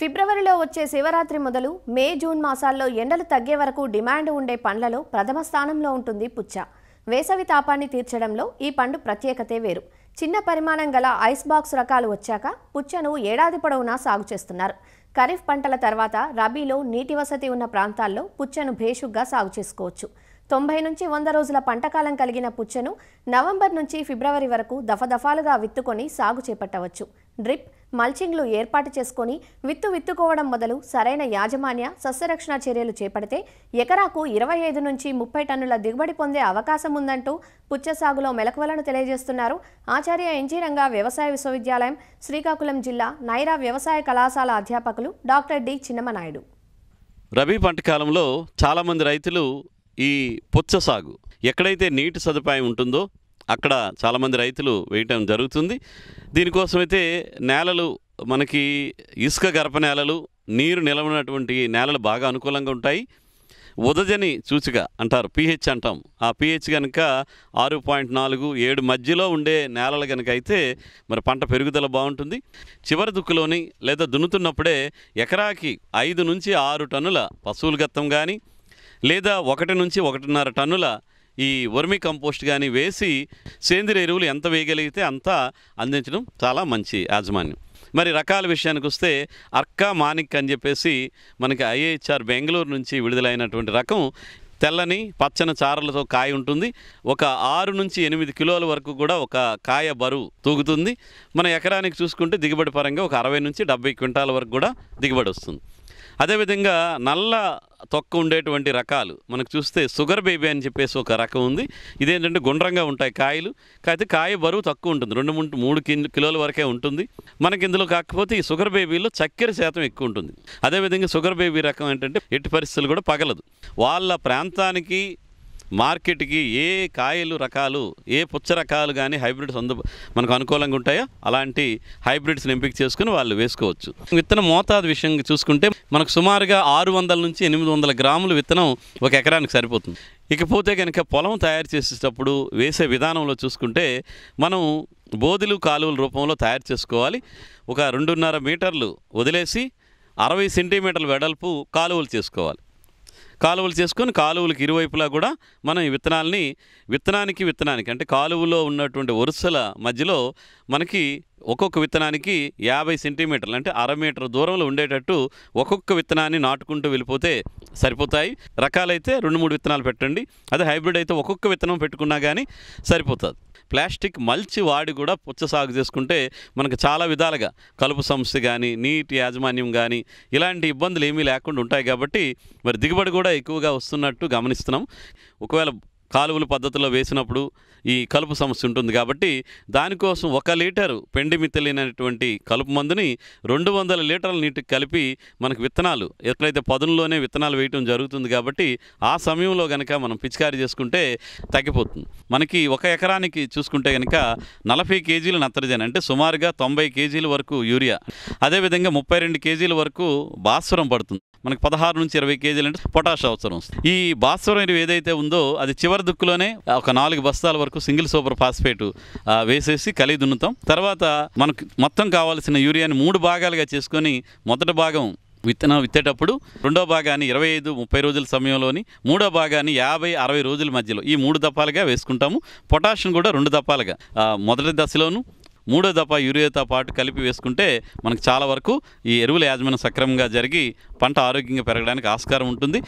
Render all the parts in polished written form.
ఫిబ్రవరిలో వచ్చే శివరాత్రి మొదలు మే జూన్ మాసాల్లో ఎండలు తగ్గే వరకు డిమాండ్ ఉండే పండ్లలో ప్రథమ స్థానంలో ఉంటుంది పుచ్చ. వేసవి తాపాన్ని తీర్చడంలో ఈ పండు ప్రత్యేకతే వేరు. చిన్న పరిమాణం గల ఐస్ బాక్స్ రకాలు వచ్చాక పుచ్చను ఏడాది పొడవునా సాగు చేస్తున్నారు. ఖరీఫ్ పంటల తర్వాత రబీలో నీటి వసతి ఉన్న ప్రాంతాల్లో పుచ్చను భేషుగ్గా సాగు చేసుకోవచ్చు. 90 నుంచి 100 రోజుల పంటకాలం కలిగిన పుచ్చను నవంబర్ నుంచి ఫిబ్రవరి వరకు దఫదఫాలుగా విత్తుకొని సాగు చేపట్టవచ్చు. డ్రిప్, మల్చింగ్లు ఏర్పాటు చేసుకొని విత్తుకోవడం మొదలు సరైన యాజమాన్య సస్యరక్షణ చర్యలు చేపడితే ఎకరాకు 25 నుంచి 30 టన్నుల దిగుబడి పొందే అవకాశం ఉందంటూ పుచ్చ సాగులో మెలకువలను తెలియజేస్తున్నారు ఆచార్య ఎన్జీ రంగా వ్యవసాయ విశ్వవిద్యాలయం, శ్రీకాకుళం జిల్లా నైరా వ్యవసాయ కళాశాల అధ్యాపకులు డాక్టర్ డి చిన్నమనాయుడు. రబీ పంట కాలంలో చాలామంది రైతులు ఈ పుచ్చ సాగు ఎక్కడైతే నీటి సదుపాయం ఉంటుందో అక్కడ చాలామంది రైతులు వేయటం జరుగుతుంది. దీనికోసమైతే నేలలు మనకి ఇసుక గరప నేలలు, నీరు నిలవనటువంటి నేలలు బాగా అనుకూలంగా ఉంటాయి. ఉదజని సూచిక అంటారు, pH అంటాం. ఆ pH కనుక 6.4, 7 మధ్యలో ఉండే నేలలు కనుక అయితే మరి పంట పెరుగుదల బాగుంటుంది. చివరి దుక్కులోని లేదా దున్నుతున్నప్పుడే ఎకరాకి 5 నుంచి 6 టన్నుల పశువుల గత్తం కానీ లేదా 1 నుంచి 1.5 టన్నుల ఈ వర్మి కంపోస్ట్ కానీ వేసి సేంద్రియ ఎరువులు ఎంత వేయగలిగితే అంత అందించడం చాలా మంచి యాజమాన్యం. మరి రకాల విషయానికి వస్తే అర్కా మానిక్ అని చెప్పేసి మనకి IIHR బెంగళూరు నుంచి విడుదలైనటువంటి రకం తెల్లని పచ్చని చారలతో కాయ ఉంటుంది. ఒక 6 నుంచి 8 కిలోల వరకు కూడా ఒక కాయ బరువు తూగుతుంది. మన ఎకరానికి చూసుకుంటే దిగుబడి పరంగా ఒక 60 నుంచి 70 క్వింటాల వరకు కూడా దిగుబడి వస్తుంది. అదేవిధంగా నల్ల తొక్క ఉండేటువంటి రకాలు మనకు చూస్తే షుగర్ బేబీ అని చెప్పేసి ఒక రకం ఉంది. ఇదేంటంటే గుండ్రంగా ఉంటాయి కాయలు, కాకపోతే కాయ బరువు తక్కువ ఉంటుంది, 2-3 కిలోల వరకే ఉంటుంది. మనకి ఇందులో కాకపోతే ఈ షుగర్ బేబీలో చక్కెర శాతం ఎక్కువ ఉంటుంది. అదేవిధంగా షుగర్ బేబీ రకం ఏంటంటే ఎట్టి పరిస్థితులు కూడా పగలదు. వాళ్ళ ప్రాంతానికి మార్కెట్కి ఏ కాయలు రకాలు, ఏ పుచ్చ రకాలు కానీ హైబ్రిడ్స్ మనకు అనుకూలంగా ఉంటాయో అలాంటి హైబ్రిడ్స్ని ఎంపిక చేసుకుని వాళ్ళు వేసుకోవచ్చు. విత్తనం మోతాదు విషయం చూసుకుంటే మనకు సుమారుగా 600 నుంచి 800 గ్రాములు విత్తనం ఒక ఎకరానికి సరిపోతుంది. ఇకపోతే కనుక పొలం తయారు చేసేటప్పుడు వేసే విధానంలో చూసుకుంటే మనం బోధులు కాలువల రూపంలో తయారు చేసుకోవాలి. ఒక 2.5 మీటర్లు వదిలేసి 60 సెంటీమీటర్ల వెడల్పు కాలువలు చేసుకోవాలి. కాలువలు చేసుకొని కాలువలకు ఇరువైపులా కూడా మనం ఈ విత్తనానికి అంటే కాలువలో ఉన్నటువంటి వరుసల మధ్యలో మనకి ఒక్కొక్క విత్తనానికి 50 సెంటీమీటర్లు అంటే 1/2 మీటర్ దూరంలో ఉండేటట్టు ఒక్కొక్క విత్తనాన్ని నాటుకుంటూ వెళ్ళిపోతే సరిపోతాయి. రకాలైతే 2-3 విత్తనాలు పెట్టండి. అదే హైబ్రిడ్ అయితే ఒక్కొక్క విత్తనం పెట్టుకున్నా కానీ సరిపోతుంది. ప్లాస్టిక్ మల్చి వాడి కూడా పుచ్చ సాగు చేసుకుంటే మనకు చాలా విధాలుగా కలుపు సమస్య కానీ, నీటి యాజమాన్యం కానీ ఇలాంటి ఇబ్బందులు ఏమీ లేకుండా ఉంటాయి. కాబట్టి మరి దిగుబడి కూడా ఎక్కువగా వస్తున్నట్టు గమనిస్తున్నాం. ఒకవేళ కాలువల పద్ధతిలో వేసినప్పుడు ఈ కలుపు సమస్య ఉంటుంది కాబట్టి దానికోసం 1 లీటరు పెండిమిథిలిన్ అనేటువంటి కలుపు మందుని 200 లీటర్ల నీటికి కలిపి మనకు విత్తనాలు ఎట్లయితే పదునులోనే విత్తనాలు వేయటం జరుగుతుంది. కాబట్టి ఆ సమయంలో కనుక మనం పిచికారీ చేసుకుంటే తగ్గిపోతుంది. మనకి 1 ఎకరానికి చూసుకుంటే కనుక 40 కేజీలు నత్రజని అంటే సుమారుగా 90 కేజీల వరకు యూరియా, అదేవిధంగా 32 కేజీల వరకు భాస్వరం పడుతుంది. మనకు 16 నుంచి 20 కేజీలు అంటే పొటాష్ అవసరం వస్తుంది. ఈ భాస్వరం ఎరువు ఏదైతే ఉందో అది చివరి దుక్కులోనే ఒక 4 బస్తాల వరకు సింగిల్ సూపర్ ఫాస్ఫేట్ వేసేసి కలిగి దున్నుతాం. తర్వాత మనకు మొత్తం కావాల్సిన యూరియాని 3 భాగాలుగా చేసుకొని మొదటి భాగం విత్తనం విత్తేటప్పుడు, రెండో భాగాన్ని 25-30 రోజుల సమయంలోని, మూడో భాగాన్ని 50-60 రోజుల మధ్యలో ఈ 3 దఫాలుగా వేసుకుంటాము. పొటాషియం కూడా 2 దఫాలుగా మొదటి దశలోను, మూడో దఫా యూరియాతో పాటు కలిపి వేసుకుంటే మనకు చాలా వరకు ఈ ఎరువుల యాజమాన్యం సక్రమంగా జరిగి పంట ఆరోగ్యంగా పెరగడానికి ఆస్కారం ఉంటుంది.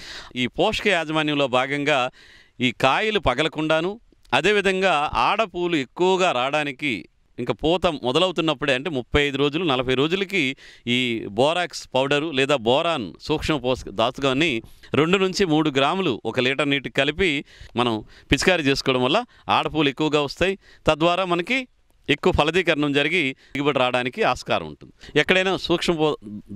ఈ పోషక యాజమాన్యంలో భాగంగా ఈ కాయలు పగలకుండాను, అదేవిధంగా ఆడపూలు ఎక్కువగా రావడానికి ఇంకా పూత మొదలవుతున్నప్పుడే అంటే 35 రోజులు 40 రోజులకి ఈ బోరాక్స్ పౌడరు లేదా బోరాన్ సూక్ష్మ పోషక దాచుకొని 2 నుంచి 3 గ్రాములు 1 లీటర్ నీటికి కలిపి మనం పిచికారీ చేసుకోవడం వల్ల ఆడపూలు ఎక్కువగా వస్తాయి. తద్వారా మనకి ఎక్కువ ఫలదీకరణం జరిగి దిగుబడి రావడానికి ఆస్కారం ఉంటుంది. ఎక్కడైనా సూక్ష్మ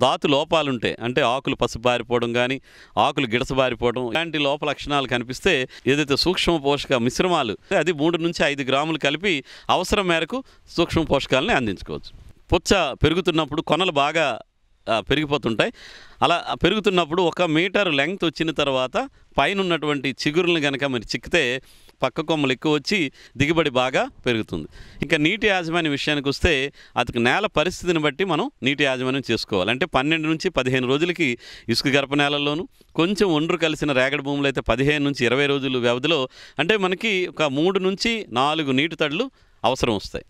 ధాతు లోపాలు ఉంటే అంటే ఆకులు పసుబారిపోవడం కానీ, ఆకులు గిడసబారిపోవడం ఇలాంటి లోప లక్షణాలు కనిపిస్తే ఏదైతే సూక్ష్మ పోషక మిశ్రమాలు అది 3 నుంచి 5 గ్రాములు కలిపి అవసరం మేరకు సూక్ష్మ పోషకాలని అందించుకోవచ్చు. పుచ్చ పెరుగుతున్నప్పుడు కొనలు బాగా పెరిగిపోతుంటాయి. అలా పెరుగుతున్నప్పుడు 1 మీటర్ లెంగ్త్ వచ్చిన తర్వాత పైన ఉన్నటువంటి చిగురులను కనుక మరి చిక్కితే పక్క కొమ్మలు ఎక్కువ వచ్చి దిగుబడి బాగా పెరుగుతుంది. ఇంకా నీటి యాజమాన్య విషయానికి వస్తే అతనికి నేల పరిస్థితిని బట్టి మనం నీటి యాజమాన్యం చేసుకోవాలి. అంటే 12 నుంచి 15 రోజులకి ఇసుక గరప నేలల్లోనూ, కొంచెం ఒండ్రు కలిసిన రేగడి భూములు అయితే 15 నుంచి 20 రోజులు వ్యవధిలో, అంటే మనకి ఒక 3 నుంచి 4 నీటి తడులు అవసరం వస్తాయి.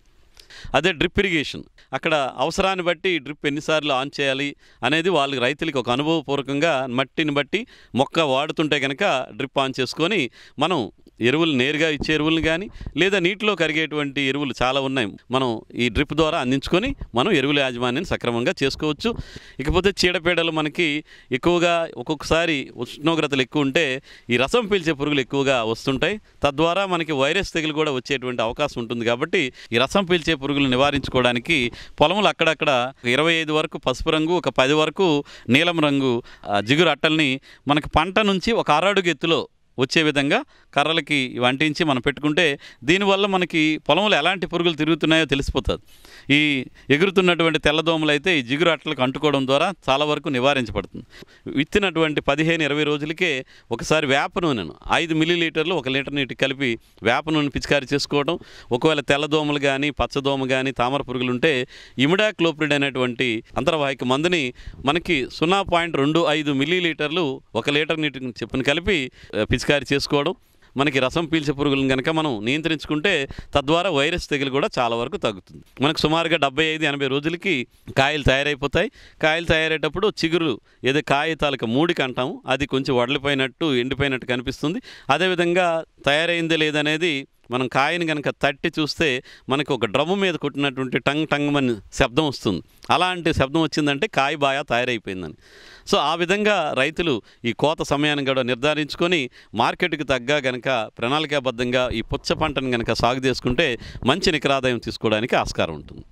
అదే డ్రిప్ ఇరిగేషన్, అక్కడ అవసరాన్ని బట్టి డ్రిప్ ఎన్నిసార్లు ఆన్ చేయాలి అనేది వాళ్ళకి రైతులకి ఒక అనుభవపూర్వకంగా మట్టిని బట్టి మొక్క వాడుతుంటే కనుక డ్రిప్ ఆన్ చేసుకొని మనం ఎరువులు నేరుగా ఇచ్చే ఎరువులను కానీ లేదా నీటిలో కరిగేటువంటి ఎరువులు చాలా ఉన్నాయి, మనం ఈ డ్రిప్ ద్వారా అందించుకొని మనం ఎరువుల యాజమాన్యాన్ని సక్రమంగా చేసుకోవచ్చు. ఇకపోతే చీడపీడలు మనకి ఎక్కువగా ఒక్కొక్కసారి ఉష్ణోగ్రతలు ఎక్కువ ఉంటే ఈ రసం పీల్చే పురుగులు ఎక్కువగా వస్తుంటాయి. తద్వారా మనకి వైరస్ తెగులు కూడా వచ్చేటువంటి అవకాశం ఉంటుంది. కాబట్టి ఈ రసం పీల్చే పురుగులు నివారించుకోవడానికి పొలంలో అక్కడక్కడ 25 వరకు పసుపు రంగు, ఒక 10 వరకు నీలం రంగు జిగురు అట్టల్ని మనకి పంట నుంచి ఒక అరడుగు ఎత్తులో వచ్చే విధంగా కర్రలకి అంటించి మనం పెట్టుకుంటే దీనివల్ల మనకి పొలంలో ఎలాంటి పురుగులు తిరుగుతున్నాయో తెలిసిపోతుంది. ఈ ఎగురుతున్నటువంటి తెల్లదోమలు అయితే ఈ జిగురు అట్టలకు అంటుకోవడం ద్వారా చాలా వరకు నివారించబడుతుంది. విత్తినటువంటి 15-20 రోజులకే ఒకసారి వేప నూనెను 5 మిల్లీలీటర్లు 1 లీటర్ నీటికి కలిపి వేప నూనె పిచికారీ చేసుకోవడం. ఒకవేళ తెల్లదోమలు కానీ పచ్చదోమ కానీ తామర పురుగులు ఉంటే ఇమిడాక్లోప్రిడ్ అనేటువంటి అంతర్వాహిక మందుని మనకి 0.25 మిల్లీలీటర్లు 1 లీటర్ నీటిని చెప్పుని కలిపి పిచికారీ చేసుకోవడం. మనకి రసం పీల్చే పురుగులను కనుక మనం నియంత్రించుకుంటే తద్వారా వైరస్ తెగులు కూడా చాలా వరకు తగ్గుతుంది. మనకు సుమారుగా 75-80 రోజులకి కాయలు తయారైపోతాయి. కాయలు తయారయ్యేటప్పుడు చిగురు ఏదో కాయ తాలూకా మూడికి అంటాము, అది కొంచెం వడలిపోయినట్టు ఎండిపోయినట్టు కనిపిస్తుంది. అదేవిధంగా తయారైందే లేదనేది మనం కాయని కనుక తట్టి చూస్తే మనకు ఒక డ్రమ్ము మీద కొట్టినటువంటి టంగ్ టంగ్ అని శబ్దం వస్తుంది. అలాంటి శబ్దం వచ్చిందంటే కాయ బాగా తయారైపోయిందని. సో ఆ విధంగా రైతులు ఈ కోత సమయాన్ని కూడా నిర్ధారించుకొని మార్కెట్కి తగ్గ కనుక ప్రణాళికాబద్ధంగా ఈ పుచ్చ పంటను కనుక సాగు చేసుకుంటే మంచి నికరాదాయం తీసుకోవడానికి ఆస్కారం ఉంటుంది.